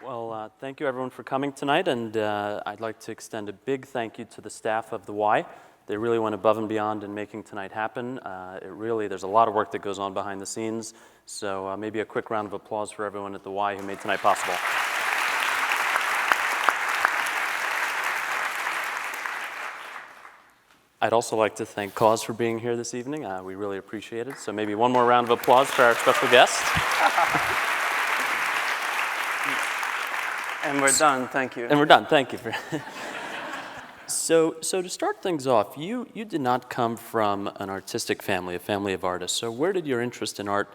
Well, thank you everyone for coming tonight, and I'd like to extend a big thank you to the staff of the Y. They really went above and beyond in making tonight happen. There's a lot of work that goes on behind the scenes, so maybe a quick round of applause for everyone at the Y who made tonight possible. I'd also like to thank KAWS for being here this evening. We really appreciate it, so maybe one more round of applause for our special guest. And we're done, thank you. And we're done, thank you. So to start things off, you did not come from an artistic family, a family of artists. So where did your interest in art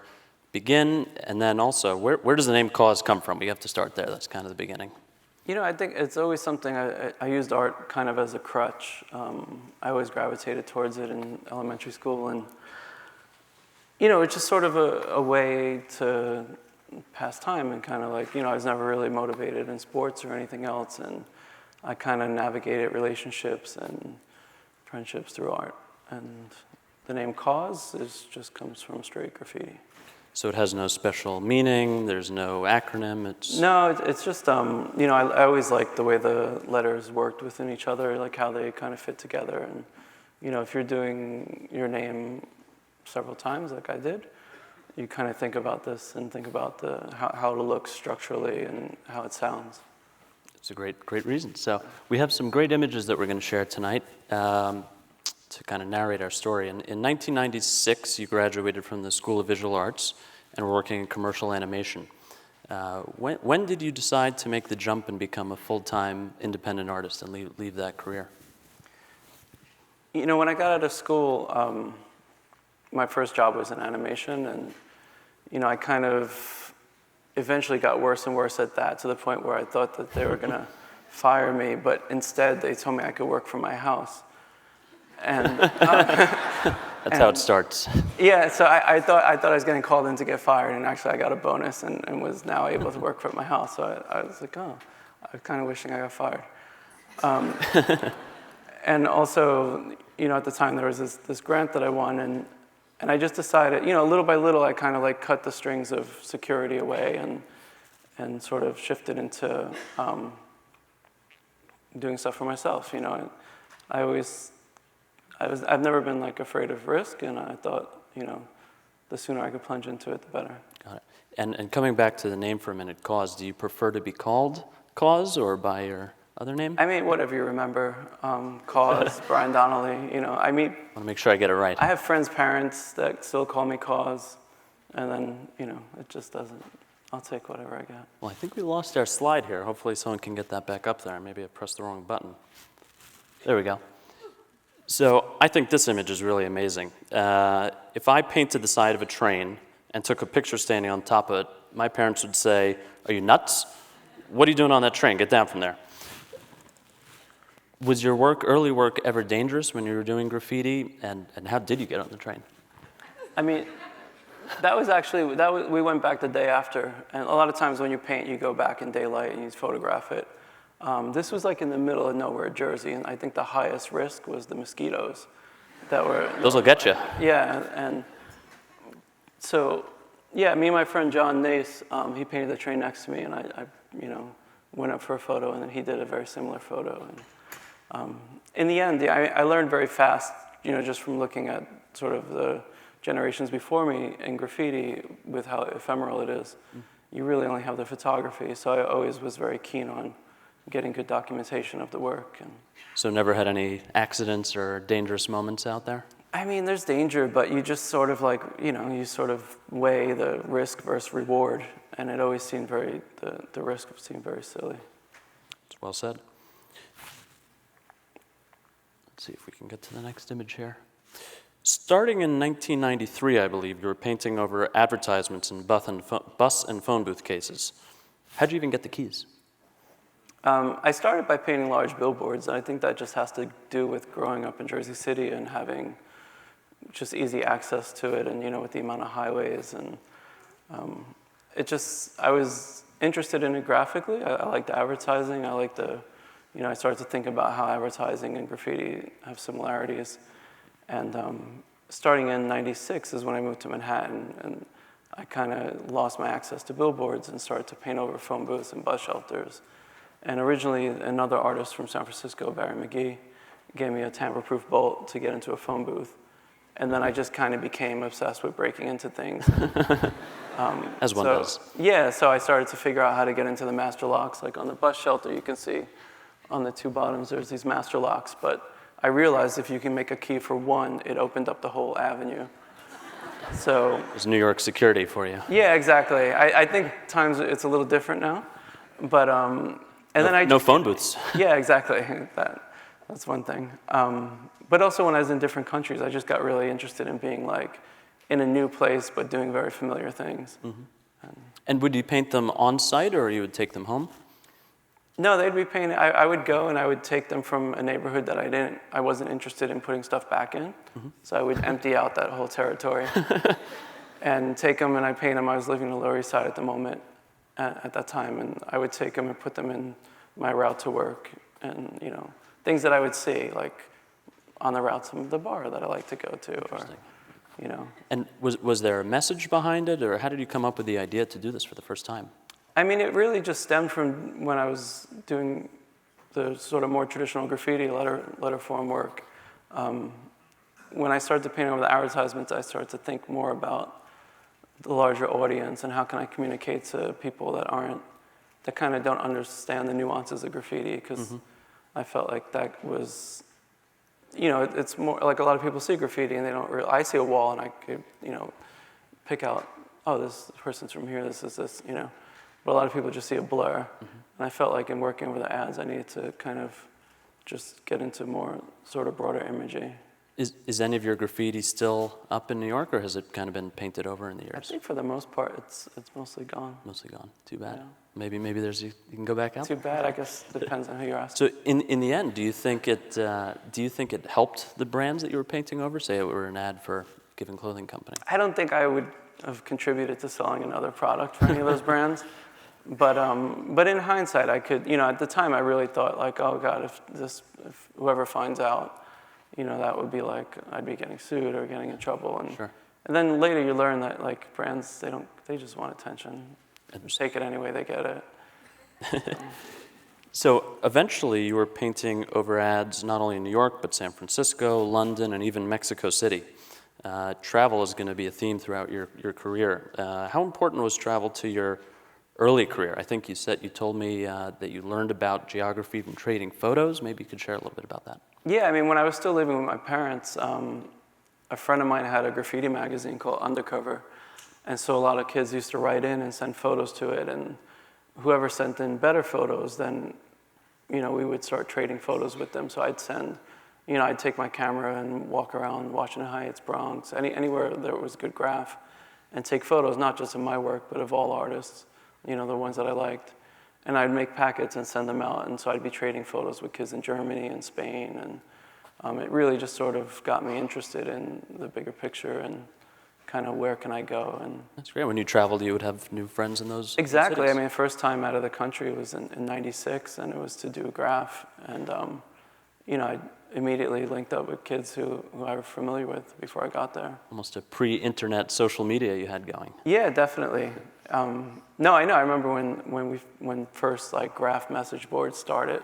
begin? And then also, where does the name KAWS come from? We have to start there, that's kind of the beginning. You know, I think it's always something, I used art kind of as a crutch. I always gravitated towards it in elementary school, and you know, it's just sort of a way to pass time, and kind of like, you know, I was never really motivated in sports or anything else, and I kind of navigated relationships and friendships through art. And the name KAWS just comes from straight graffiti. So it has no special meaning, there's no acronym, No, it's just, you know, I always liked the way the letters worked within each other, like how they kind of fit together. And, you know, if you're doing your name several times, like I did, you kind of think about this and think about how it looks structurally and how it sounds. It's a great reason. So we have some great images that we're going to share tonight to kind of narrate our story. In 1996, you graduated from the School of Visual Arts and were working in commercial animation. When did you decide to make the jump and become a full-time independent artist and leave that career? You know, when I got out of school, my first job was in animation, and you know, I kind of eventually got worse and worse at that, to the point where I thought that they were going to fire me, but instead they told me I could work from my house. And that's how it starts. Yeah, so I thought I was getting called in to get fired, and actually I got a bonus and was now able to work from my house. So I was like, oh, I was kind of wishing I got fired. And also, you know, at the time there was this grant that I won, and I just decided, you know, little by little, I kind of like cut the strings of security away and sort of shifted into doing stuff for myself. You know, I've never been like afraid of risk, and I thought, you know, the sooner I could plunge into it, the better. Got it. And coming back to the name for a minute, KAWS, do you prefer to be called KAWS or by your other name? I mean, whatever you remember. KAWS, Brian Donnelly, you know, I mean. I want to make sure I get it right. I have friends' parents that still call me KAWS, and then, you know, it just doesn't, I'll take whatever I get. Well, I think we lost our slide here. Hopefully someone can get that back up there. Maybe I pressed the wrong button. There we go. So I think this image is really amazing. If I painted the side of a train and took a picture standing on top of it, my parents would say, "Are you nuts? What are you doing on that train? Get down from there." Was your early work ever dangerous when you were doing graffiti, and how did you get on the train? I mean, we went back the day after, and a lot of times when you paint, you go back in daylight and you photograph it. This was like in the middle of nowhere, Jersey, and I think the highest risk was the mosquitoes that were... Those will get you. Yeah, and so, yeah, me and my friend John Nace, he painted the train next to me, and I you know, went up for a photo, and then he did a very similar photo. And in the end, I learned very fast, you know, just from looking at sort of the generations before me in graffiti with how ephemeral it is. You really only have the photography, so I always was very keen on getting good documentation of the work. And so never had any accidents or dangerous moments out there? I mean, there's danger, but you just sort of like, you know, you sort of weigh the risk versus reward, and it always seemed the risk seemed very silly. It's well said. Let's see if we can get to the next image here. Starting in 1993, I believe, you were painting over advertisements in bus and phone booth cases. How'd you even get the keys? I started by painting large billboards, and I think that just has to do with growing up in Jersey City and having just easy access to it, and, you know, with the amount of highways, and I was interested in it graphically. I liked advertising. I liked you know, I started to think about how advertising and graffiti have similarities. And starting in '96 is when I moved to Manhattan, and I kind of lost my access to billboards and started to paint over phone booths and bus shelters. And originally, another artist from San Francisco, Barry McGee, gave me a tamper-proof bolt to get into a phone booth. And then I just kind of became obsessed with breaking into things. As one does. Yeah, so I started to figure out how to get into the master locks. Like on the bus shelter, you can see on the two bottoms, there's these master locks. But I realized if you can make a key for one, it opened up the whole avenue. So It was New York security for you. yeah, exactly. I think times it's a little different now. But, and then I No phone booths. yeah, exactly. That's one thing. But also when I was in different countries, I just got really interested in being like in a new place, but doing very familiar things. Mm-hmm. And would you paint them on site, or you would take them home? No, they'd be painted. I would go and I would take them from a neighborhood that I wasn't interested in putting stuff back in. Mm-hmm. So I would empty out that whole territory and take them and I'd paint them. I was living on the Lower East Side at the moment, at that time, and I would take them and put them in my route to work and, you know, things that I would see, like on the route to the bar that I like to go to, or, you know. And was there a message behind it, or how did you come up with the idea to do this for the first time? I mean, it really just stemmed from when I was doing the sort of more traditional graffiti letter form work. When I started to paint over the advertisements, I started to think more about the larger audience and how can I communicate to people that kind of don't understand the nuances of graffiti, because I felt like that was, you know, it's more like a lot of people see graffiti and they don't really, I see a wall and I could, you know, pick out, oh, this person's from here, this is this, you know. But a lot of people just see a blur. And I felt like in working over the ads, I needed to kind of just get into more sort of broader imagery. Is any of your graffiti still up in New York, or has it kind of been painted over in the I years? think for the most part, it's mostly gone. Mostly gone. Too bad. Yeah. Maybe you can go back out. Too bad. I guess depends on who you're asking. So in the end, do you think it helped the brands that you were painting over? Say it were an ad for a given clothing company. I don't think I would have contributed to selling another product for any of those brands. But in hindsight, I could, you know, at the time I really thought like, oh God, if whoever finds out, you know, that would be like, I'd be getting sued or getting in trouble. And, Sure. And then later you learn that like brands, they just want attention. Take it any way they get it. So eventually you were painting over ads not only in New York, but San Francisco, London, and even Mexico City. Travel is going to be a theme throughout your career. How important was travel to your early career? I think you told me that you learned about geography from trading photos. Maybe you could share a little bit about that. Yeah, I mean, when I was still living with my parents, a friend of mine had a graffiti magazine called Undercover. And so a lot of kids used to write in and send photos to it. And whoever sent in better photos, then, you know, we would start trading photos with them. So I'd take my camera and walk around Washington Heights, Bronx, anywhere there was good graph, and take photos, not just of my work, but of all artists, you know, the ones that I liked. And I'd make packets and send them out, and so I'd be trading photos with kids in Germany and Spain, and it really just sort of got me interested in the bigger picture and kind of where can I go. And that's great. When you traveled, you would have new friends in those exactly. cities. I mean, the first time out of the country was in '96, and it was to do a graph, and you know, I immediately linked up with kids who I was familiar with before I got there. Almost a pre-internet social media you had going. Yeah, definitely. No, I know. I remember when first like graph message boards started.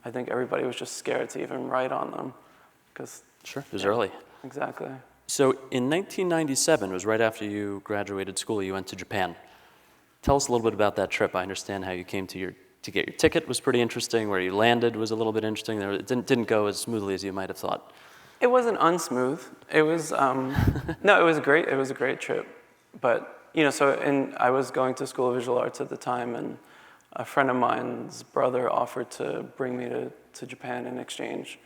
I think everybody was just scared to even write on them, because sure, it was early. Exactly. So in 1997, it was right after you graduated school. You went to Japan. Tell us a little bit about that trip. I understand how you came to get your ticket was pretty interesting. Where you landed was a little bit interesting. It didn't go as smoothly as you might have thought. It wasn't unsmooth. It was no, it was great. It was a great trip, but. You know, I was going to School of Visual Arts at the time, and a friend of mine's brother offered to bring me to Japan in exchange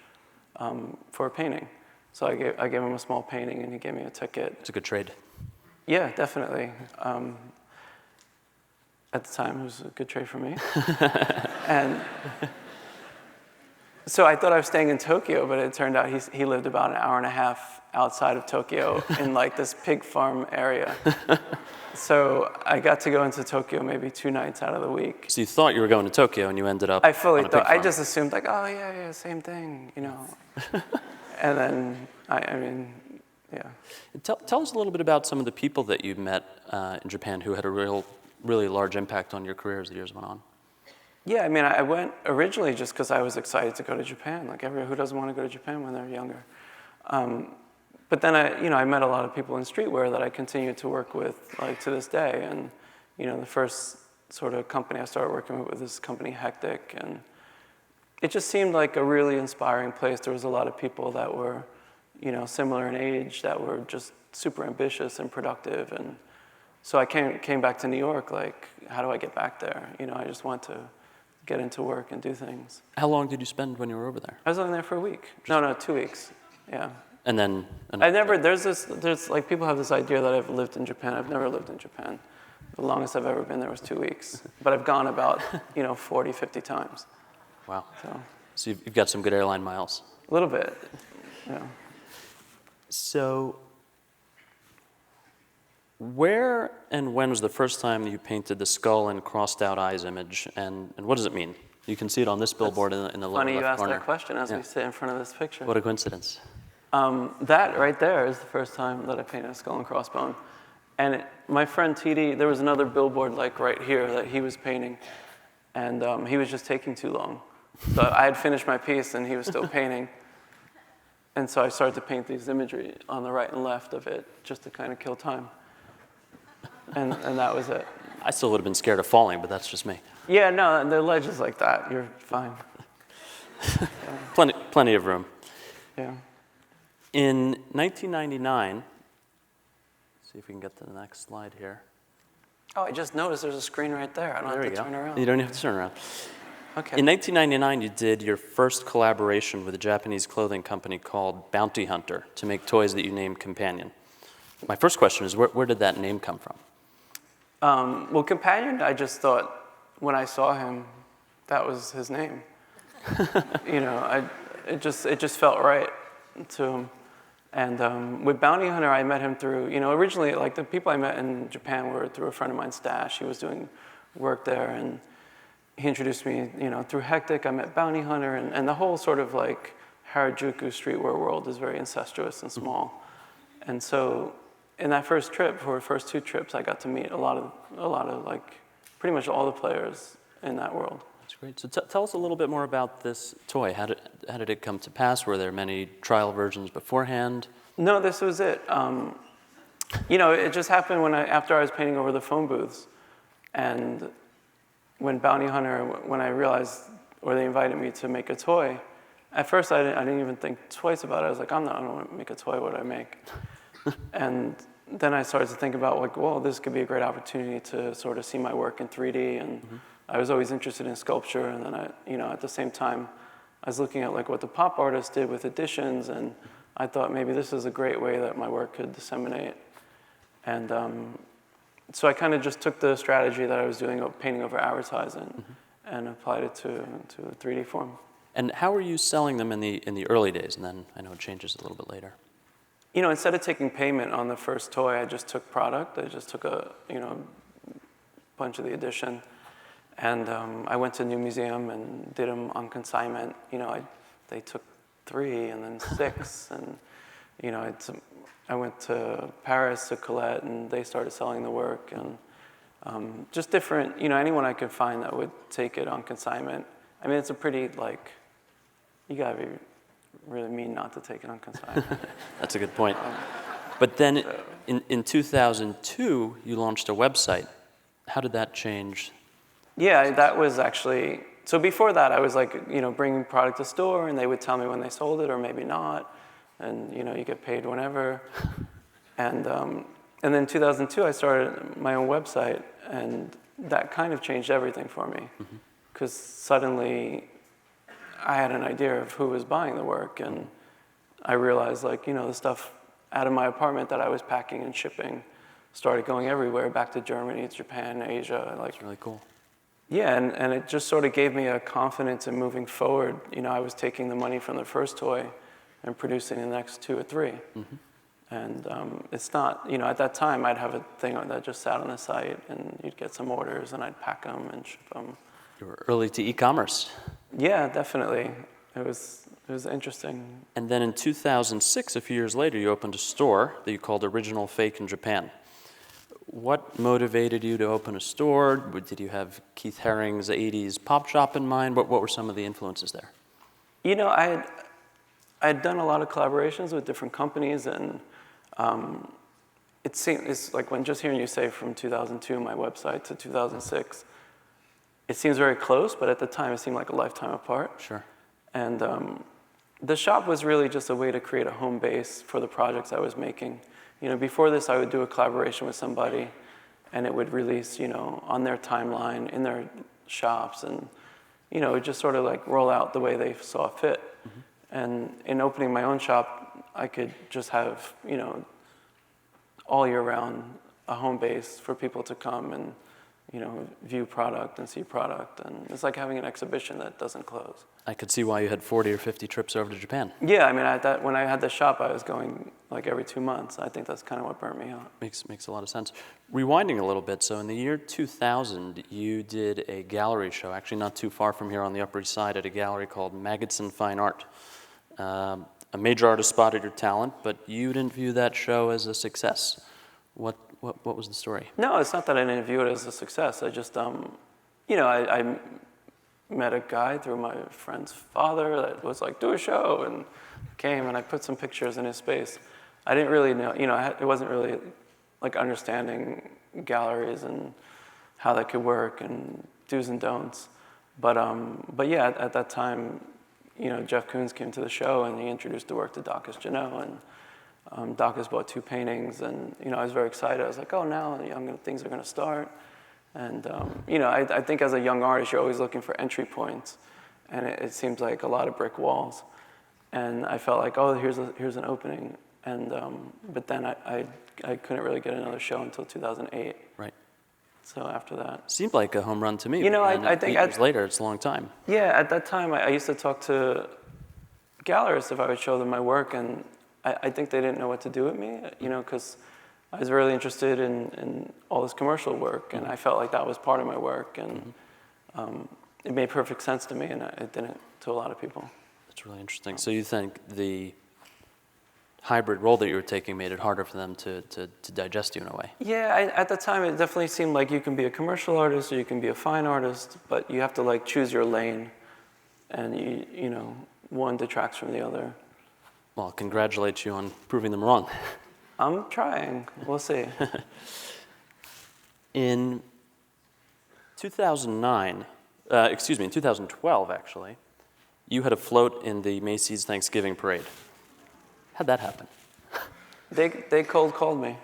for a painting. So I gave him a small painting, and he gave me a ticket. It's a good trade. Yeah, definitely. At the time, it was a good trade for me. And so I thought I was staying in Tokyo, but it turned out he lived about an hour and a half outside of Tokyo in like this pig farm area. So I got to go into Tokyo maybe 2 nights out of the week. So you thought you were going to Tokyo, and you ended up I fully on a pig thought, I farm. just assumed like, oh yeah, same thing, you know. And then, I mean, Yeah. Tell us a little bit about some of the people that you met in Japan who had a really large impact on your career as the years went on. Yeah, I mean, I went originally just because I was excited to go to Japan. Like, who doesn't want to go to Japan when they're younger? But then I met a lot of people in streetwear that I continue to work with, like, to this day. And, the first sort of company I started working with was this company, Hectic, and it just seemed like a really inspiring place. There was a lot of people that were, similar in age, that were just super ambitious and productive. And so I came back to New York, like, how do I get back there? I just want to get into work and do things. How long did you spend when you were over there? I was only there for a week. No, 2 weeks. Yeah. And then there's like, people have this idea that I've lived in Japan. I've never lived in Japan. The longest I've ever been there was 2 weeks. But I've gone about, 40, 50 times. Wow. So you've got some good airline miles. a little bit, yeah. So where and when was the first time you painted the skull and crossed out eyes image, and what does it mean? You can see it on this billboard in the lower left corner. Funny you asked that question as we sit in front of this picture. What a coincidence. That right there is the first time that I painted a skull and crossbone. And my friend TD, there was another billboard like right here that he was painting, and he was just taking too long. So I had finished my piece and he was still painting. And so I started to paint these imagery on the right and left of it just to kind of kill time. And that was it. I still would have been scared of falling, but that's just me. Yeah, no, the ledge is like that. You're fine. Plenty of room. Yeah. In 1999, see if we can get to the next slide here. Oh, I just noticed there's a screen right there. I don't have to turn around. You don't have to turn around. Okay. In 1999, you did your first collaboration with a Japanese clothing company called Bounty Hunter to make toys that you named Companion. My first question is, where did that name come from? Well, Companion, I just thought when I saw him, that was his name. It just felt right to him. And with Bounty Hunter, I met him through, originally, like, the people I met in Japan were through a friend of mine, Stash. He was doing work there, and he introduced me, through Hectic. I met Bounty Hunter, and the whole sort of, like, Harajuku streetwear world is very incestuous and small. And so in that first trip, for the first 2 trips, I got to meet a lot of like, pretty much all the players in that world. That's great. So tell us a little bit more about this toy. How did it come to pass? Were there many trial versions beforehand? No, this was it. It just happened after I was painting over the phone booths, and when Bounty Hunter, when I realized, or they invited me to make a toy, at first I didn't even think twice about it. I was like, I don't want to make a toy. What do I make? And then I started to think about, like, well, this could be a great opportunity to sort of see my work in 3D. And I was always interested in sculpture. And then at the same time, I was looking at, like, what the pop artists did with editions. And I thought maybe this is a great way that my work could disseminate. And so I kind of just took the strategy that I was doing of painting over advertising and applied it to a 3D form. And how were you selling them in the early days? And then I know it changes a little bit later. Instead of taking payment on the first toy, I just took product. I just took a bunch of the edition. And I went to a new museum and did them on consignment. They took 3 and then 6. And, I went to Paris to Colette, and they started selling the work. And just different, anyone I could find that would take it on consignment. I mean, it's a pretty, like, you gotta be really mean not to take it on consignment. That's a good point. But then in 2002, you launched a website. How did that change? Yeah, that was actually, so before that I was like, bringing product to store, and they would tell me when they sold it or maybe not. And, you get paid whenever. And then in 2002, I started my own website, and that kind of changed everything for me. Because suddenly I had an idea of who was buying the work, and I realized, like, the stuff out of my apartment that I was packing and shipping started going everywhere, back to Germany, Japan, Asia. Like, That's really cool. Yeah, and it just sort of gave me a confidence in moving forward. I was taking the money from the first toy and producing the next 2 or 3. And it's not, at that time, I'd have a thing that just sat on the site, and you'd get some orders, and I'd pack them and ship them. You were early to e-commerce. Yeah, definitely. It was was interesting. And then in 2006, a few years later, you opened a store that you called Original Fake in Japan. What motivated you to open a store? Did you have Keith Haring's 80s pop shop in mind? What were some of the influences there? You know, I'd done a lot of collaborations with different companies, and it's like when just hearing you say from 2002, my website, to 2006, it seems very close, but at the time it seemed like a lifetime apart. Sure. And the shop was really just a way to create a home base for the projects I was making. You know, before this, I would do a collaboration with somebody, and it would release, you know, on their timeline, in their shops, and, you know, it would just sort of like roll out the way they saw fit. Mm-hmm. And in opening my own shop, I could just have, you know, all year round, a home base for people to come and, you know, view product and see product. And it's like having an exhibition that doesn't close. I could see why you had 40 or 50 trips over to Japan. Yeah, I mean, when I had the shop, I was going like every 2 months. I think that's kind of what burnt me out. Makes a lot of sense. Rewinding a little bit, so in the year 2000, you did a gallery show, actually not too far from here on the Upper East Side, at a gallery called Magidson Fine Art. A major artist spotted your talent, but you didn't view that show as a success. What was the story? No, it's not that I didn't view it as a success. I just, you know, I met a guy through my friend's father that was like, do a show, and came, and I put some pictures in his space. I didn't really know, you know, it wasn't really like understanding galleries and how that could work and do's and don'ts. But yeah, at that time, you know, Jeff Koons came to the show, and he introduced the work to Dacus Janot, and Dacus bought 2 paintings, and, you know, I was very excited. I was like, oh, now things are going to start. And, you know, I think as a young artist, you're always looking for entry points, and it seems like a lot of brick walls. And I felt like, oh, here's an opening. And but then I couldn't really get another show until 2008. Right. So after that. Seemed like a home run to me. You know, I think 8 years later, it's a long time. Yeah, at that time, I used to talk to gallerists if I would show them my work, and I think they didn't know what to do with me, you know, because I was really interested in all this commercial work, and I felt like that was part of my work, and it made perfect sense to me, and it didn't to a lot of people. That's really interesting. So you think the hybrid role that you were taking made it harder for them to digest you in a way? Yeah, at the time it definitely seemed like you can be a commercial artist or you can be a fine artist, but you have to like choose your lane, and you know, one detracts from the other. Well, I'll congratulate you on proving them wrong. I'm trying. We'll see. In 2012 actually, you had a float in the Macy's Thanksgiving Parade. How'd that happen? They cold called me.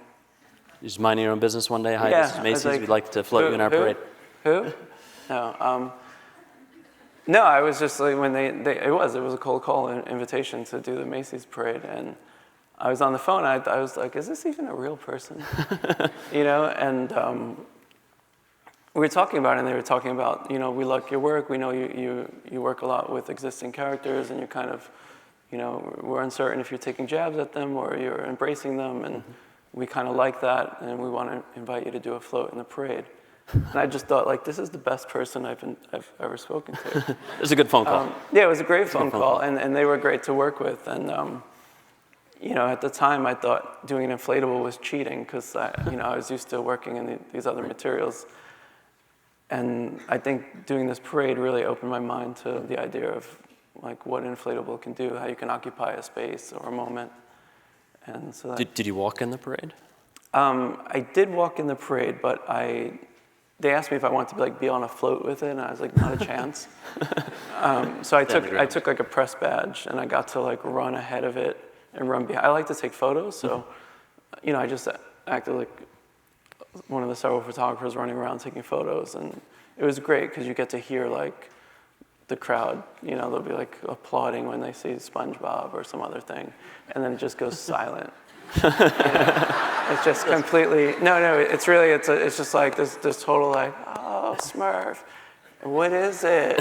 You just minding your own business one day? Hi, yeah, this is Macy's. like, We'd like to float you in our parade. Who? No. No, I was just like, when it was a cold call invitation to do the Macy's parade, and I was on the phone. I was like, is this even a real person? You know, and we were talking about it, and they were talking about, you know, we like your work. We know you work a lot with existing characters, and you're kind of, you know, we're uncertain if you're taking jabs at them or you're embracing them, and we kind of like that, and we want to invite you to do a float in the parade. And I just thought, like, this is the best person I've ever spoken to. It was a good phone call. Yeah, it was a great phone call, and they were great to work with. And, you know, at the time, I thought doing an inflatable was cheating because, you know, I was used to working in these other materials. And I think doing this parade really opened my mind to the idea of, like, what an inflatable can do, how you can occupy a space or a moment. And so Did you walk in the parade? I did walk in the parade, but they asked me if I wanted to be on a float with it, and I was like, not a chance. So I took like a press badge, and I got to like run ahead of it and run behind. I like to take photos, so you know, I just acted like one of the several photographers running around taking photos, and it was great because you get to hear like the crowd. You know, they'll be like applauding when they see SpongeBob or some other thing, and then it just goes silent. You know? It's just completely, no, it's really, it's just like this total like, oh, Smurf, what is it?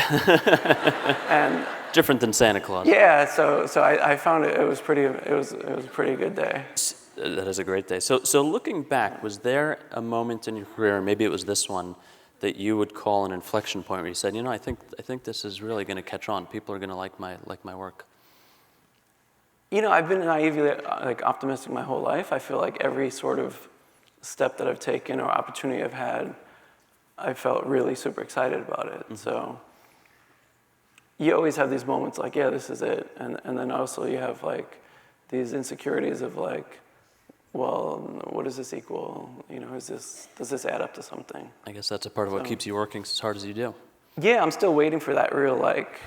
And different than Santa Claus. Yeah, so I found it was a pretty good day. That is a great day. So looking back, was there a moment in your career, maybe it was this one, that you would call an inflection point where you said, you know, I think this is really going to catch on. People are going to like my work. You know, I've been naively like optimistic my whole life. I feel like every sort of step that I've taken or opportunity I've had, I felt really super excited about it. So you always have these moments like, yeah, this is it. And then also you have like these insecurities of like, well, what does this equal? You know, does this add up to something? I guess that's a part of what keeps you working as hard as you do. Yeah, I'm still waiting for that real like,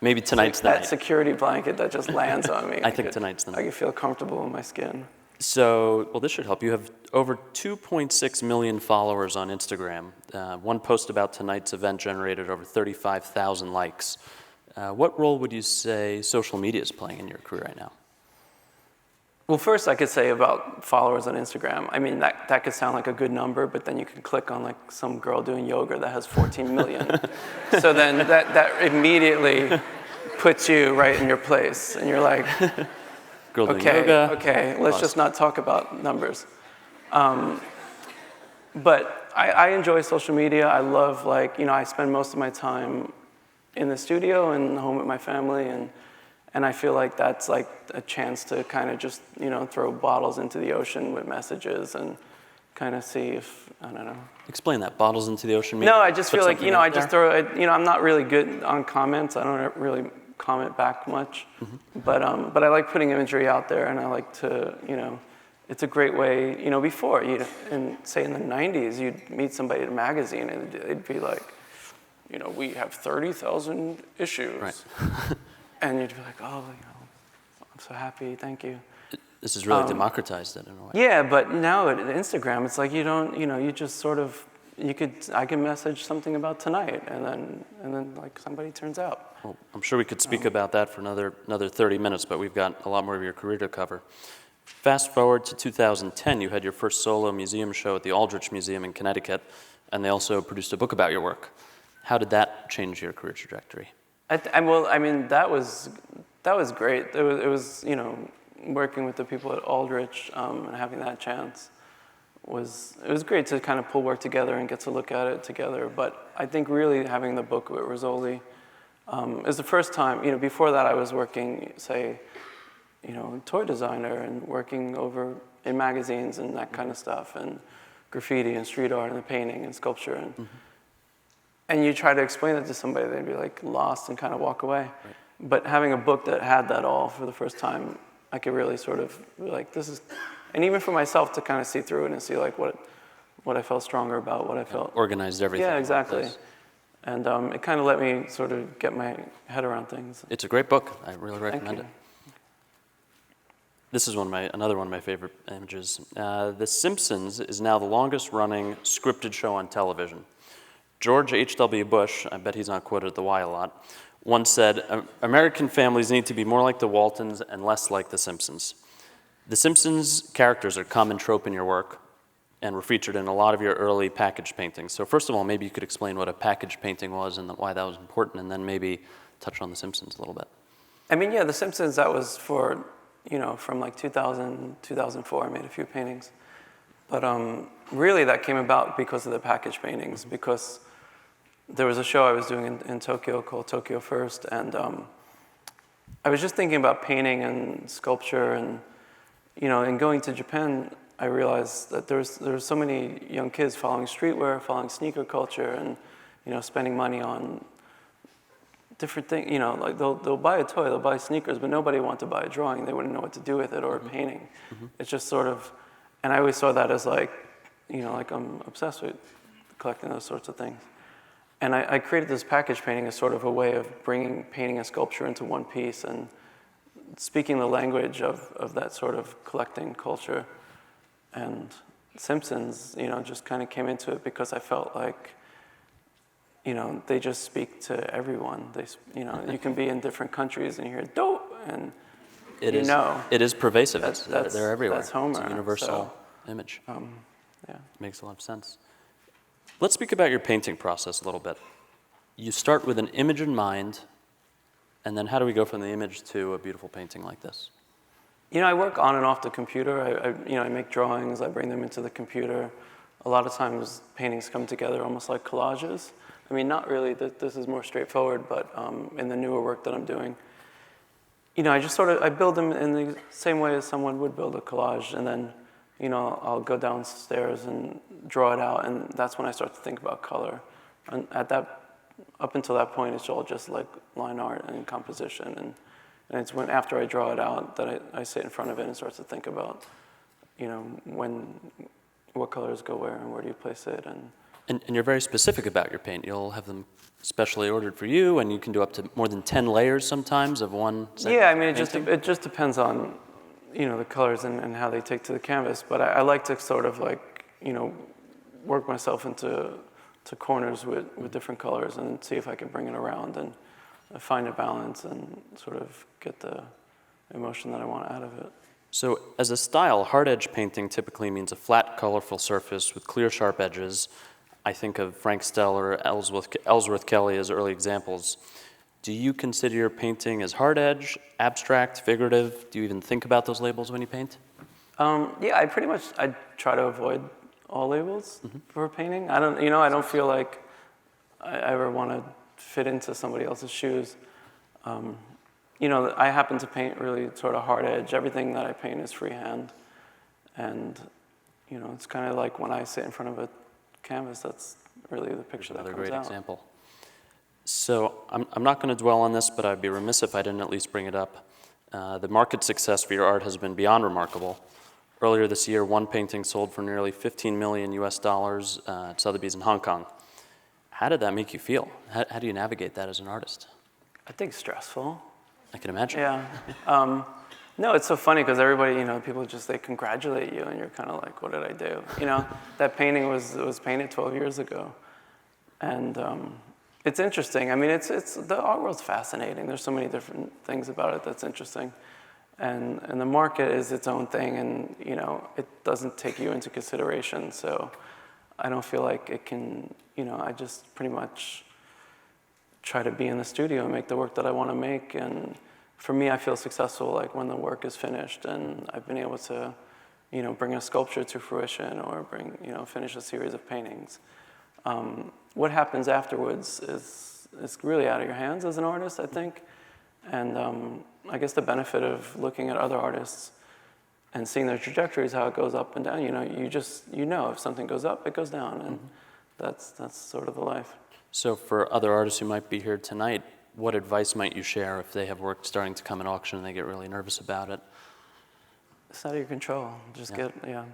Maybe tonight's the that night. security blanket that just lands on me. I think tonight's the night. I can feel comfortable in my skin. So, well, this should help. You have over 2.6 million followers on Instagram. One post about tonight's event generated over 35,000 likes. What role would you say social media is playing in your career right now? Well, first I could say about followers on Instagram. I mean, that could sound like a good number, but then you can click on like some girl doing yoga that has 14 million. So then that immediately puts you right in your place, and you're like, Girl doing yoga. okay, let's just not talk about numbers. But I enjoy social media. I love like, you know, I spend most of my time in the studio and home with my family, and I feel like that's like a chance to kind of just, you know, throw bottles into the ocean with messages and kind of see if, I don't know. Explain that. Bottles into the ocean. No, I just feel like, you know, I just there? throw, you know, I'm not really good on comments. I don't really comment back much. But I like putting imagery out there, and I like to, you know, it's a great way, you know, before, say in the 90s, you'd meet somebody at a magazine, and it'd be like, you know, we have 30,000 issues. Right. And you'd be like, oh, you know, I'm so happy, thank you. This has really democratized it in a way. Yeah, but now at Instagram, it's like you don't, you know, you just sort of, I can message something about tonight, and then like somebody turns out. Well, I'm sure we could speak about that for another 30 minutes, but we've got a lot more of your career to cover. Fast forward to 2010, you had your first solo museum show at the Aldrich Museum in Connecticut, and they also produced a book about your work. How did that change your career trajectory? Well, I mean, that was great. It was, you know, working with the people at Aldrich and having that chance it was great to kind of pull work together and get to look at it together. But I think really having the book with Rizzoli is the first time. You know, before that I was working, say, you know, toy designer and working over in magazines and that kind of stuff, and graffiti and street art and the painting and sculpture and you try to explain it to somebody, they'd be like lost and kind of walk away. Right. But having a book that had that all for the first time, I could really sort of be like, this is, and even for myself to kind of see through it and see like what I felt stronger about, what I felt. Organized everything. Yeah, exactly. And it kind of let me sort of get my head around things. It's a great book. I really recommend it. This is another one of my favorite images. The Simpsons is now the longest running scripted show on television. George H.W. Bush, I bet he's not quoted at the Y a lot, once said, American families need to be more like the Waltons and less like the Simpsons. The Simpsons characters are a common trope in your work and were featured in a lot of your early package paintings. So first of all, maybe you could explain what a package painting was and why that was important, and then maybe touch on the Simpsons a little bit. I mean, yeah, the Simpsons, that was for, you know, from like 2000, 2004, I made a few paintings. But really that came about because of the package paintings, because there was a show I was doing in Tokyo called Tokyo First, and I was just thinking about painting and sculpture, and you know, and going to Japan, I realized that there's so many young kids following streetwear, following sneaker culture, and you know, spending money on different things. You know, like they'll buy a toy, they'll buy sneakers, but nobody wants to buy a drawing. They wouldn't know what to do with it, or a painting. It's just sort of, and I always saw that as like, you know, like I'm obsessed with collecting those sorts of things. And I created this package painting as sort of a way of bringing painting and sculpture into one piece and speaking the language of that sort of collecting culture. And Simpsons, you know, just kind of came into it because I felt like, you know, they just speak to everyone. They, you know, you can be in different countries and you hear dope, and it is pervasive. They're everywhere. That's Homer. It's a universal image. Yeah. Makes a lot of sense. Let's speak about your painting process a little bit. You start with an image in mind, and then how do we go from the image to a beautiful painting like this? You know, I work on and off the computer. I make drawings. I bring them into the computer. A lot of times, paintings come together almost like collages. I mean, not really. This is more straightforward, but in the newer work that I'm doing, I just sort of, I build them in the same way as someone would build a collage, and then, I'll go downstairs and draw it out, and that's when I start to think about color. And up until that point, it's all just like line art and composition, and it's when after I draw it out that I sit in front of it and start to think about, what colors go where and where do you place it, And you're very specific about your paint. You'll have them specially ordered for you, and you can do up to more than 10 layers sometimes of one segment. Yeah, I mean, it just depends on, the colors and how they take to the canvas. But I like to sort of like, work myself into corners with different colors and see if I can bring it around and find a balance and sort of get the emotion that I want out of it. So as a style, hard-edged painting typically means a flat, colorful surface with clear, sharp edges. I think of Frank Stell or Ellsworth Kelly as early examples. Do you consider your painting as hard-edge, abstract, figurative? Do you even think about those labels when you paint? Yeah, I try to avoid all labels for a painting. I don't feel like I ever want to fit into somebody else's shoes. I happen to paint really sort of hard edge. Everything that I paint is freehand. And, it's kind of like when I sit in front of a canvas, that's really the picture that comes out. Another great example. So I'm not going to dwell on this, but I'd be remiss if I didn't at least bring it up. The market success for your art has been beyond remarkable. Earlier this year, one painting sold for nearly 15 million US dollars at Sotheby's in Hong Kong. How did that make you feel? How do you navigate that as an artist? I think stressful. I can imagine. Yeah. No, it's so funny because everybody, people they congratulate you, and you're kind of like, what did I do? That painting was painted 12 years ago. And it's interesting. I mean, it's the art world's fascinating. There's so many different things about it that's interesting. And the market is its own thing, and, it doesn't take you into consideration. So I don't feel like it can, I just pretty much try to be in the studio and make the work that I want to make. And for me, I feel successful like when the work is finished and I've been able to, bring a sculpture to fruition or finish a series of paintings. What happens afterwards is really out of your hands as an artist, I think. And I guess the benefit of looking at other artists and seeing their trajectories, how it goes up and down, if something goes up, it goes down, and that's sort of the life. So for other artists who might be here tonight, what advice might you share if they have work starting to come in auction and they get really nervous about it? It's out of your control. Just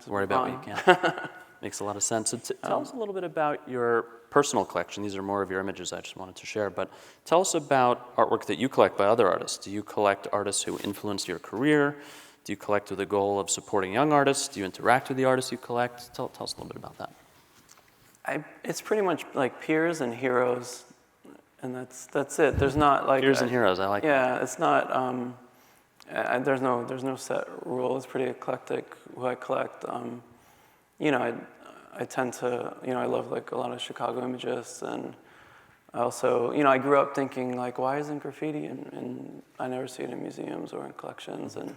worry about what you can. Makes a lot of sense. So tell us a little bit about your personal collection. These are more of your images I just wanted to share, but tell us about artwork that you collect by other artists. Do you collect artists who influenced your career? Do you collect with the goal of supporting young artists? Do you interact with the artists you collect? Tell us a little bit about that. It's pretty much like peers and heroes, and that's it. There's not like peers and heroes. I like that. Yeah, it's not. There's no set rule. It's pretty eclectic who I collect. I tend to, I love like a lot of Chicago imagists, and I also, I grew up thinking like, why isn't graffiti and I never see it in museums or in collections, and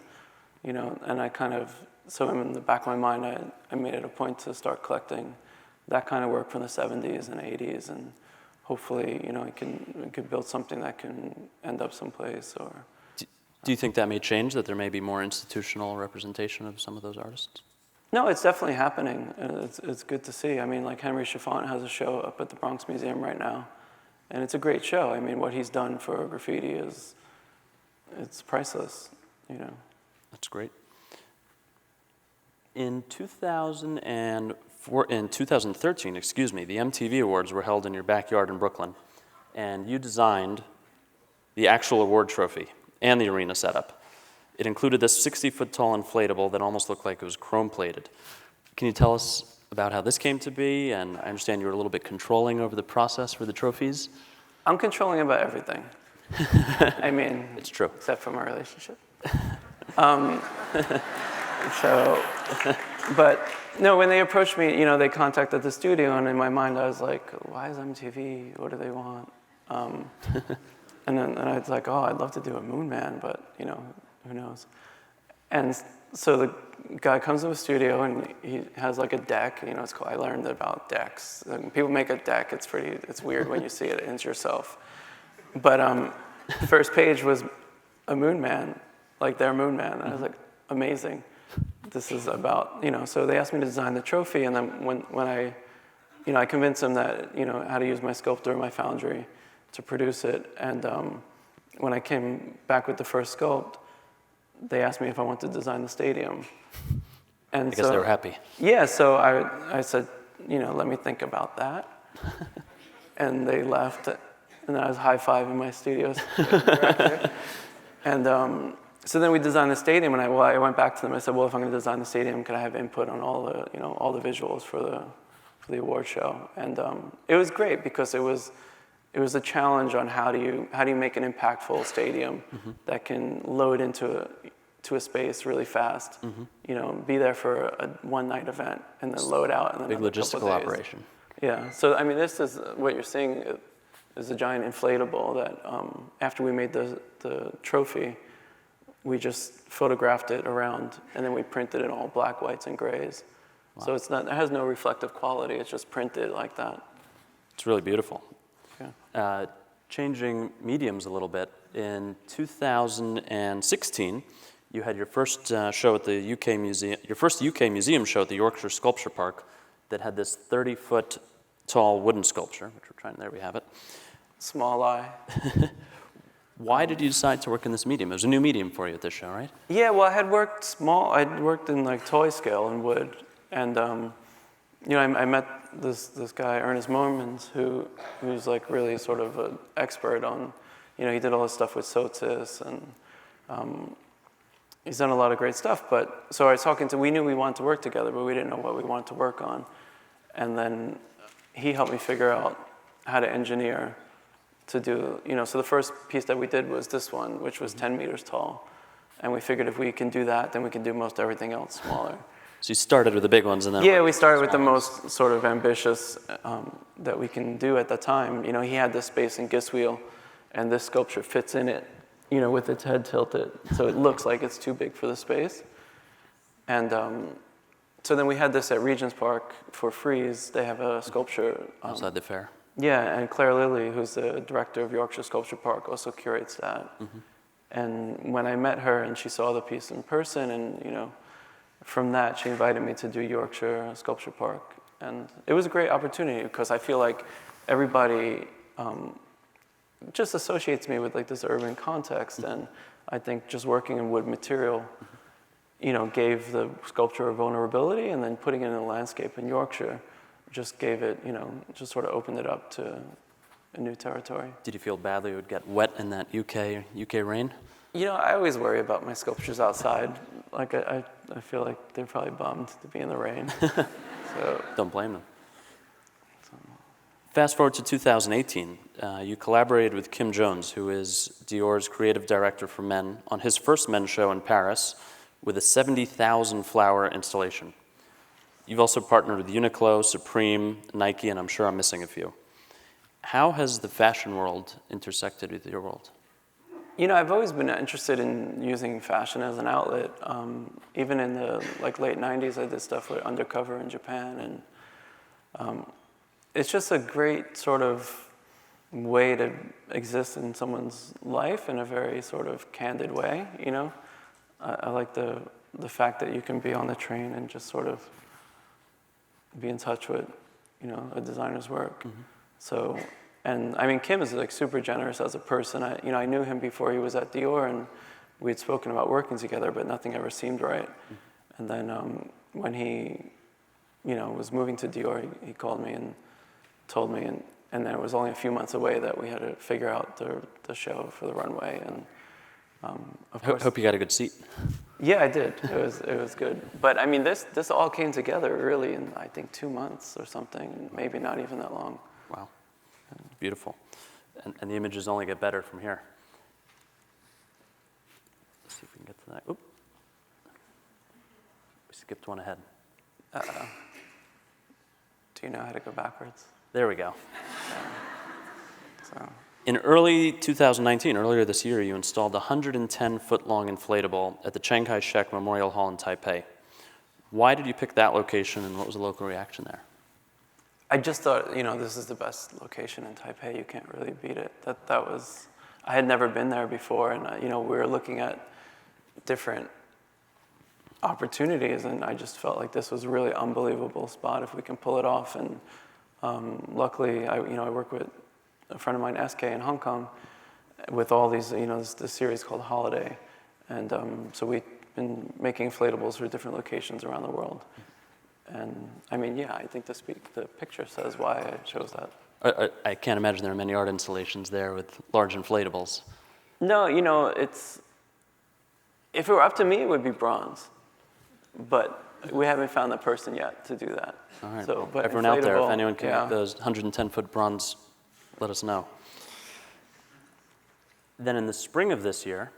and I kind of, so in the back of my mind, I made it a point to start collecting that kind of work from the 70s and 80s, and hopefully, I could build something that can end up someplace. Or do you think that may change, that there may be more institutional representation of some of those artists? No, it's definitely happening, and it's good to see. I mean, like Henry Chiffant has a show up at the Bronx Museum right now, and it's a great show. I mean, what he's done for graffiti it's priceless, That's great. In 2013, the MTV Awards were held in your backyard in Brooklyn, and you designed the actual award trophy and the arena setup. It included this 60-foot-tall inflatable that almost looked like it was chrome-plated. Can you tell us about how this came to be? And I understand you were a little bit controlling over the process for the trophies. I'm controlling about everything. I mean, it's true. Except for my relationship. But no, when they approached me, they contacted the studio, and in my mind, I was like, why is MTV? What do they want? And I was like, oh, I'd love to do a Moon Man, but who knows? And so the guy comes to the studio, and he has like a deck. It's cool. I learned about decks. When people make a deck, it's weird when you see it. It's yourself. But the first page was a moon man, like their moon man. And I was like, amazing. This is about, so they asked me to design the trophy, and then when I convinced them that, how to use my sculptor and my foundry to produce it. And when I came back with the first sculpt, they asked me if I wanted to design the stadium. And I guess they were happy. Yeah, so I said, let me think about that. And they left, and I was high-fiving my studio director. And so then we designed the stadium, and I went back to them. I said, well, if I'm going to design the stadium, can I have input on all the visuals for the award show? And it was great because it was a challenge on how do you make an impactful stadium that can load into a space really fast. Be there for a one-night event and then load out. And then big logistical operation. Yeah. So I mean, this is what you're seeing is a giant inflatable that after we made the trophy, we just photographed it around, and then we printed it all black, whites, and grays. Wow. So it has no reflective quality. It's just printed like that. It's really beautiful. Yeah. Changing mediums a little bit, in 2016, you had your first show at the UK Museum, your first UK museum show at the Yorkshire Sculpture Park that had this 30-foot tall wooden sculpture, which we're trying, there we have it. Small eye. Why did you decide to work in this medium? It was a new medium for you at this show, right? Yeah, well, I had worked small. I'd worked in like toy scale and wood, and I met this guy Ernest Momans who's like really sort of an expert on, he did all this stuff with Sotis, and he's done a lot of great stuff. But so I was talking we knew we wanted to work together, but we didn't know what we wanted to work on, and then he helped me figure out how to engineer to do, so the first piece that we did was this one, which was 10 meters tall. And we figured if we can do that, then we can do most everything else smaller. So you started with the big ones and then... Yeah, we started with the most sort of ambitious that we can do at the time. He had this space in Giswheel, and this sculpture fits in it, with its head tilted. So it looks like it's too big for the space. And so then we had this at Regent's Park for Frieze. They have a sculpture... outside the fair. Yeah, and Claire Lilly, who's the director of Yorkshire Sculpture Park, also curates that. And when I met her and she saw the piece in person, and from that she invited me to do Yorkshire Sculpture Park, and it was a great opportunity because I feel like everybody just associates me with like this urban context, and I think just working in wood material, gave the sculpture a vulnerability, and then putting it in a landscape in Yorkshire just gave it, just sort of opened it up to a new territory. Did you feel badly it would get wet in that UK rain? I always worry about my sculptures outside. Like, I feel like they're probably bummed to be in the rain. So don't blame them. Fast forward to 2018. You collaborated with Kim Jones, who is Dior's creative director for men, on his first men's show in Paris with a 70,000 flower installation. You've also partnered with Uniqlo, Supreme, Nike, and I'm sure I'm missing a few. How has the fashion world intersected with your world? I've always been interested in using fashion as an outlet. Even in the late 90s, I did stuff with Undercover in Japan, and it's just a great sort of way to exist in someone's life in a very sort of candid way. I like the fact that you can be on the train and just sort of be in touch with, a designer's work. So, and I mean, Kim is like super generous as a person. I knew him before he was at Dior, and we had spoken about working together, but nothing ever seemed right. And then when he, was moving to Dior, he called me and told me, and then it was only a few months away that we had to figure out the show for the runway. And of course, hope you got a good seat. Yeah, I did. It was good. But I mean, this all came together really in, I think, 2 months or something, maybe not even that long. Wow. Beautiful. And the images only get better from here. Let's see if we can get to that. Oop. We skipped one ahead. Uh-oh. Do you know how to go backwards? There we go. So. In early 2019, earlier this year, you installed a 110-foot-long inflatable at the Chiang Kai-shek Memorial Hall in Taipei. Why did you pick that location, and what was the local reaction there? I just thought, this is the best location in Taipei. You can't really beat it. That was I had never been there before, and we were looking at different opportunities, and I just felt like this was a really unbelievable spot if we can pull it off. And luckily, I work with a friend of mine, SK, in Hong Kong, with all these, this series called Holiday, and so we've been making inflatables for different locations around the world. And I mean, yeah, I think the picture says why I chose that. I can't imagine there are many art installations there with large inflatables. No, if it were up to me, it would be bronze. But we haven't found the person yet to do that. All right. So, but everyone out there, if inflatable, anyone can yeah. make those 110-foot bronze, let us know. Then in the spring of this year,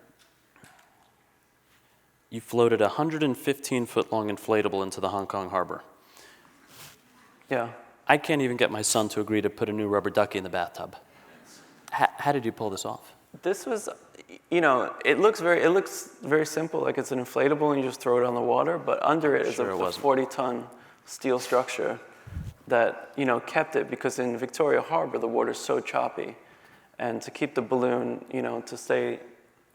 you floated a 115-foot-long inflatable into the Hong Kong harbor. Yeah. I can't even get my son to agree to put a new rubber ducky in the bathtub. How did you pull this off? This was, it looks very simple, like it's an inflatable and you just throw it on the water, but under it is a 40-ton steel structure that, kept it, because in Victoria Harbor, the water's so choppy. And to keep the balloon, to stay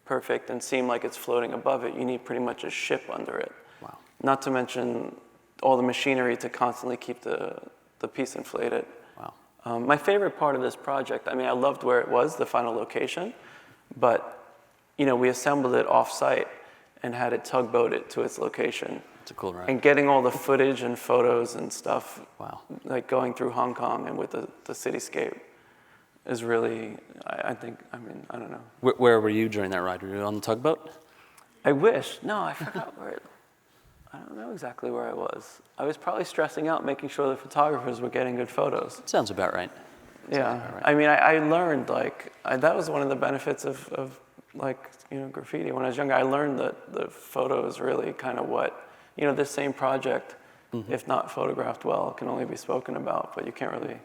perfect and seem like it's floating above it, you need pretty much a ship under it. Wow. Not to mention all the machinery to constantly keep the piece inflated. Wow. My favorite part of this project, I loved where it was, the final location, but, we assembled it off-site and had it tugboated to its location. It's a cool ride. And getting all the footage and photos and stuff, Wow. like going through Hong Kong and with the cityscape, is really, I don't know. Where were you during that ride? Were you on the tugboat? I wish. No, I forgot where. I don't know exactly where I was. I was probably stressing out, making sure the photographers were getting good photos. Sounds about right. Yeah. About right. I learned, that was one of the benefits of graffiti. When I was younger, I learned that the photo is really kind of what, this same project, if not photographed well, can only be spoken about, but you can't really.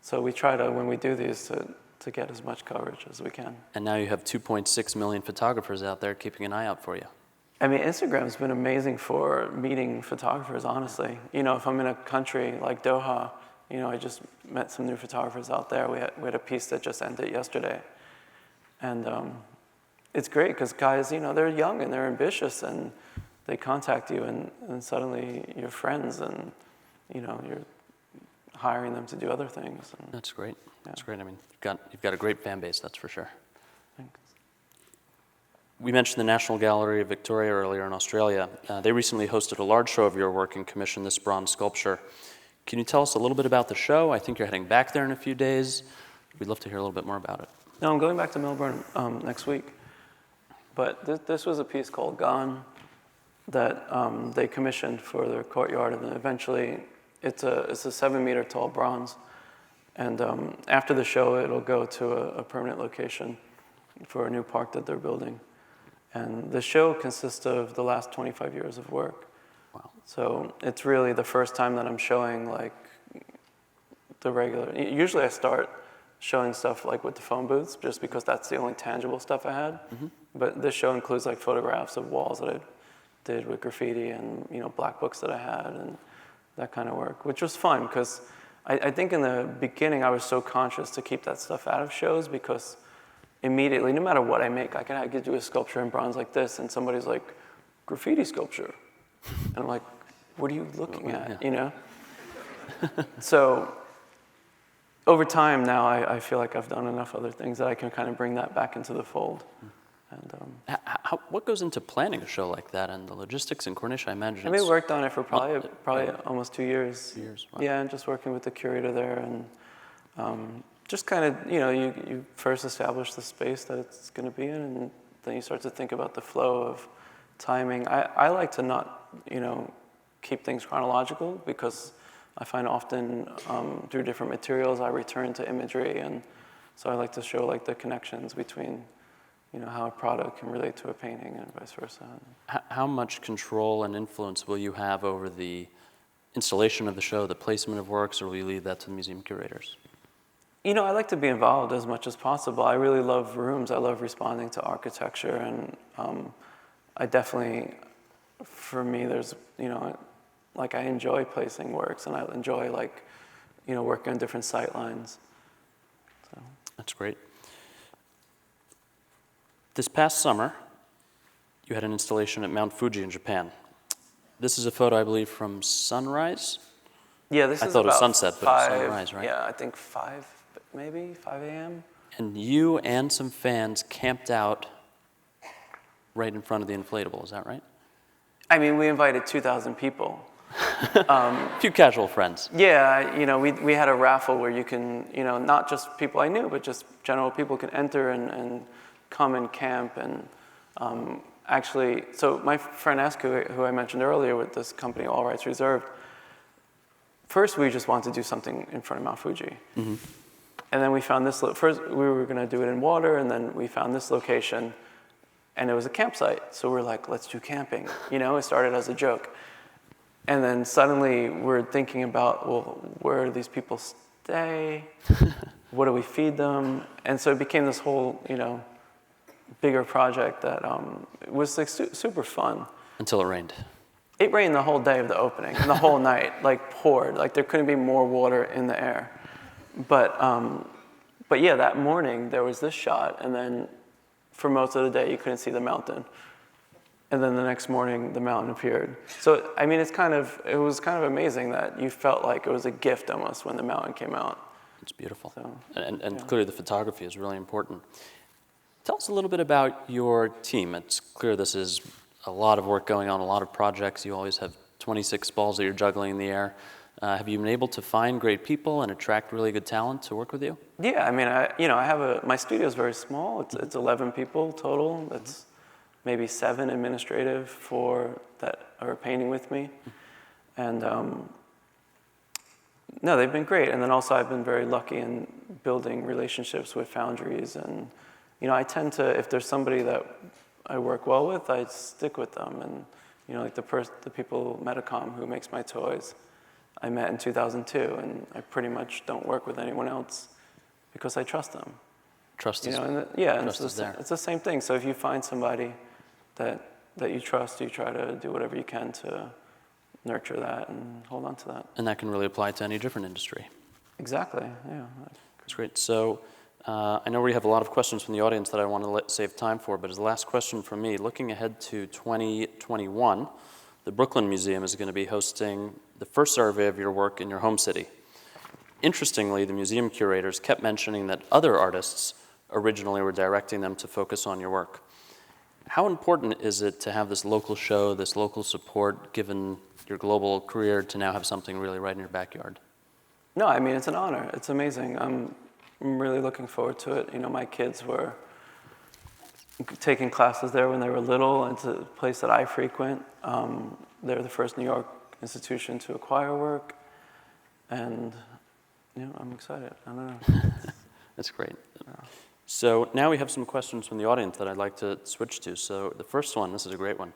So we try to, when we do these, to get as much coverage as we can. And now you have 2.6 million photographers out there keeping an eye out for you. Instagram's been amazing for meeting photographers, honestly. If I'm in a country like Doha, I just met some new photographers out there. We had a piece that just ended yesterday. And it's great because guys, they're young and they're ambitious and they contact you and suddenly you're friends and, you're hiring them to do other things. And, that's great. Yeah. That's great. You've got a great fan base, that's for sure. Thanks. We mentioned the National Gallery of Victoria earlier in Australia. They recently hosted a large show of your work and commissioned this bronze sculpture. Can you tell us a little bit about the show? I think you're heading back there in a few days. We'd love to hear a little bit more about it. No, I'm going back to Melbourne next week. But this was a piece called Gone that they commissioned for their courtyard, and then eventually it's a 7-meter tall bronze. And after the show, it'll go to a permanent location for a new park that they're building. And the show consists of the last 25 years of work. Wow. So it's really the first time that I'm showing the regular. Usually I start showing stuff with the phone booths, just because that's the only tangible stuff I had. Mm-hmm. But this show includes photographs of walls that I did with graffiti and black books that I had and that kind of work, which was fun because I think in the beginning I was so conscious to keep that stuff out of shows because immediately, no matter what I make, I could do a sculpture in bronze like this and somebody's like, graffiti sculpture. And I'm like, what are you looking at, So over time now, I feel like I've done enough other things that I can kind of bring that back into the fold. And what goes into planning a show like that and the logistics in Cornish? I imagine we worked on it for probably almost 2 years. 2 years, wow. Yeah, and just working with the curator there and just kind of, you first establish the space that it's going to be in, and then you start to think about the flow of timing. I like to not, keep things chronological because I find often through different materials I return to imagery, and so I like to show the connections between, how a product can relate to a painting and vice versa. How much control and influence will you have over the installation of the show, the placement of works, or will you leave that to the museum curators? I like to be involved as much as possible. I really love rooms. I love responding to architecture, and I definitely, for me, there's, I enjoy placing works, and I enjoy, working on different sight lines. So. That's great. This past summer, you had an installation at Mount Fuji in Japan. This is a photo, I believe, from sunrise? Yeah, this I is thought it was about sunset, but it's sunrise, right? Yeah, I think 5, maybe 5 a.m. And you and some fans camped out right in front of the inflatable, is that right? I mean, we invited 2,000 people. A few casual friends. Yeah, you know, we had a raffle where you can, you know, not just people I knew, but just general people can enter and come and camp. And actually, so my friend Esk, who I mentioned earlier with this company, All Rights Reserved, first we just wanted to do something in front of Mount Fuji. Mm-hmm. And then we found this, first we were going to do it in water, and then we found this location, and it was a campsite. So we're like, let's do camping. You know, it started as a joke. And then suddenly we're thinking about, well, where do these people stay? What do we feed them? And so it became this whole, you know, bigger project that was like super fun. Until it rained. It rained the whole day of the opening, and the whole night, like poured. Like there couldn't be more water in the air. But yeah, that morning there was this shot, and then for most of the day you couldn't see the mountain. And then the next morning the mountain appeared. So I mean, it was kind of amazing that you felt like it was a gift almost when the mountain came out. It's beautiful. So, and yeah. Clearly the photography is really important. Tell us a little bit about your team. It's clear this is a lot of work going on, a lot of projects. You always have 26 balls that you're juggling in the air. Have you been able to find great people and attract really good talent to work with you? Yeah, I mean, my studio is very small. It's 11 people total. That's maybe 7 administrative that are painting with me. And no, they've been great. And then also I've been very lucky in building relationships with foundries. And, you know, I tend to, if there's somebody that I work well with, I stick with them. And, you know, like the people, Metacom, who makes my toys, I met in 2002, and I pretty much don't work with anyone else because I trust them. Trust is It's the same thing. So if you find somebody that you trust, you try to do whatever you can to nurture that and hold on to that. And that can really apply to any different industry. Exactly, yeah. That's great. So I know we have a lot of questions from the audience that I want to save time for, but as the last question from me, looking ahead to 2021, the Brooklyn Museum is going to be hosting the first survey of your work in your home city. Interestingly, the museum curators kept mentioning that other artists originally were directing them to focus on your work. How important is it to have this local show, this local support, given your global career, to now have something really right in your backyard? No, I mean, it's an honor. It's amazing. I'm really looking forward to it. You know, my kids were taking classes there when they were little. It's a place that I frequent. They're the first New York institution to acquire work. And, you know, I'm excited. I don't know. That's great. So now we have some questions from the audience that I'd like to switch to. So the first one, this is a great one.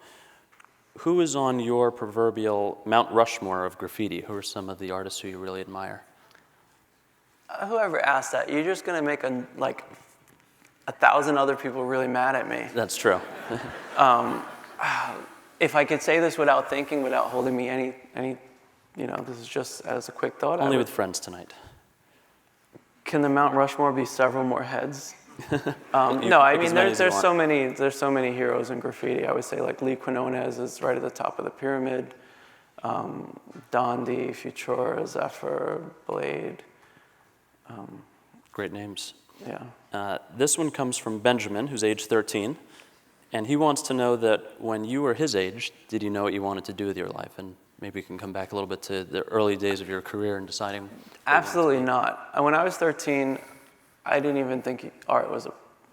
Who is on your proverbial Mount Rushmore of graffiti? Who are some of the artists who you really admire? Whoever asked that, you're just going to make 1,000 other people really mad at me. That's true. If I could say this without thinking, without holding me any, you know, this is just as a quick thought. Only with friends tonight. Can the Mount Rushmore be several more heads? No, I mean, there's so many heroes in graffiti. I would say like Lee Quinones is right at the top of the pyramid. Dondi, Futura, Zephyr, Blade. Great names. Yeah. This one comes from Benjamin, who's age 13, and he wants to know that when you were his age, did you know what you wanted to do with your life? And maybe you can come back a little bit to the early days of your career and deciding. Absolutely not. When I was 13, I didn't even think art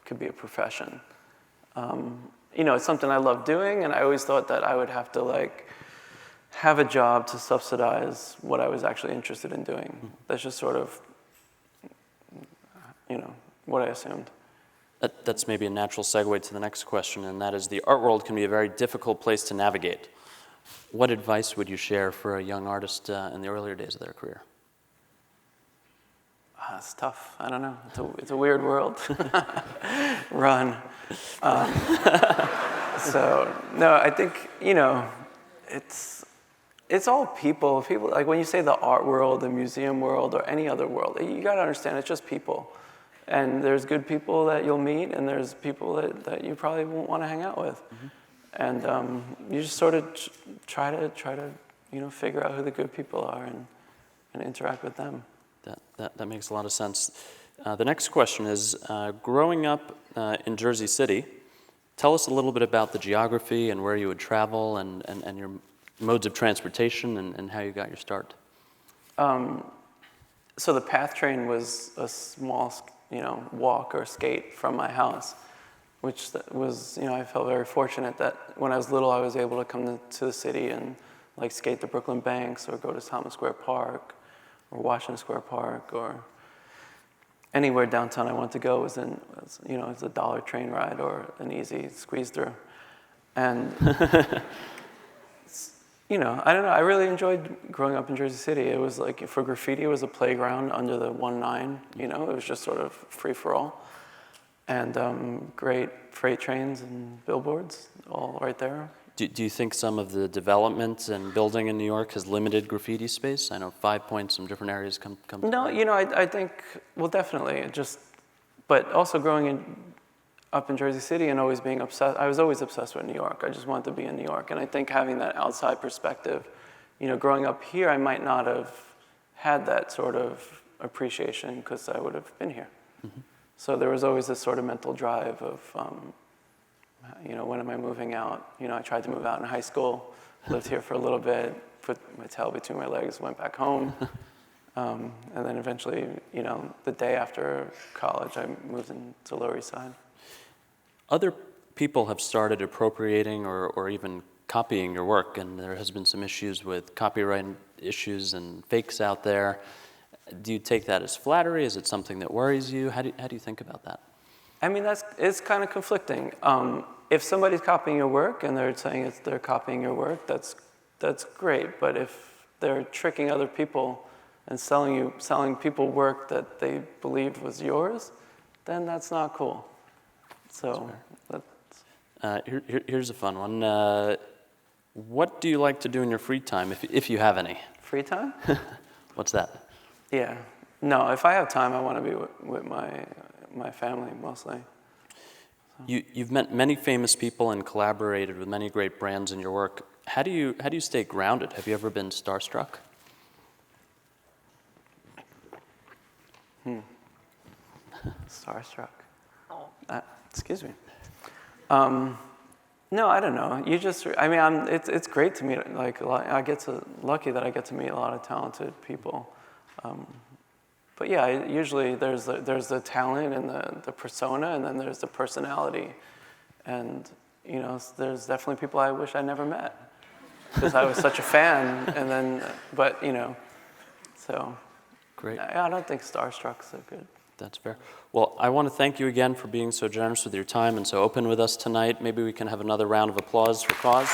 could be a profession. You know, it's something I love doing, and I always thought that I would have to have a job to subsidize what I was actually interested in doing. Mm-hmm. That's just sort of, you know, what I assumed. That's maybe a natural segue to the next question, and that is the art world can be a very difficult place to navigate. What advice would you share for a young artist in the earlier days of their career? It's tough. I don't know. It's a weird world. Run. So no, I think, you know, it's all people. People, like when you say the art world, the museum world, or any other world, you got to understand it's just people. And there's good people that you'll meet, and there's people that you probably won't want to hang out with. And you just sort of try to figure out who the good people are and interact with them. That makes a lot of sense. The next question is, growing up in Jersey City, tell us a little bit about the geography and where you would travel and your modes of transportation and how you got your start. So the PATH train was a small, walk or skate from my house, which was, I felt very fortunate that when I was little, I was able to come to the city and like skate the Brooklyn Banks or go to Thomas Square Park or Washington Square Park or anywhere downtown I wanted to go was it's a $1 train ride or an easy squeeze through. And, I don't know, I really enjoyed growing up in Jersey City. It was like, for graffiti, it was a playground under the 1-9, it was just sort of free for all. And great freight trains and billboards, all right there. Do you think some of the development and building in New York has limited graffiti space? I know 5 Points, some different areas come. No, I think, well, definitely. But also growing up in Jersey City and always being obsessed, I was always obsessed with New York. I just wanted to be in New York. And I think having that outside perspective, growing up here, I might not have had that sort of appreciation because I would have been here. Mm-hmm. So there was always this sort of mental drive of, when am I moving out? I tried to move out in high school, lived here for a little bit, put my tail between my legs, went back home. And then eventually, the day after college, I moved into Lower East Side. Other people have started appropriating or even copying your work, and there has been some issues with copyright issues and fakes out there. Do you take that as flattery? Is it something that worries you? How do you think about that? I mean, it's kind of conflicting. If somebody's copying your work and they're saying they're copying your work, that's great. But if they're tricking other people and selling people work that they believed was yours, then that's not cool. So here's a fun one. What do you like to do in your free time, if you have any? Free time? What's that? Yeah. No, if I have time, I want to be with my family mostly. So. You've met many famous people and collaborated with many great brands in your work. How do you stay grounded? Have you ever been starstruck? Starstruck. Excuse me. No, I don't know. It's great to meet, lucky that I get to meet a lot of talented people. But yeah, usually there's the talent and the persona, and then there's the personality. And, there's definitely people I wish I never met because I was such a fan. And then, so. Great. I don't think Starstruck's so good. That's fair. Well, I want to thank you again for being so generous with your time and so open with us tonight. Maybe we can have another round of applause for KAWS.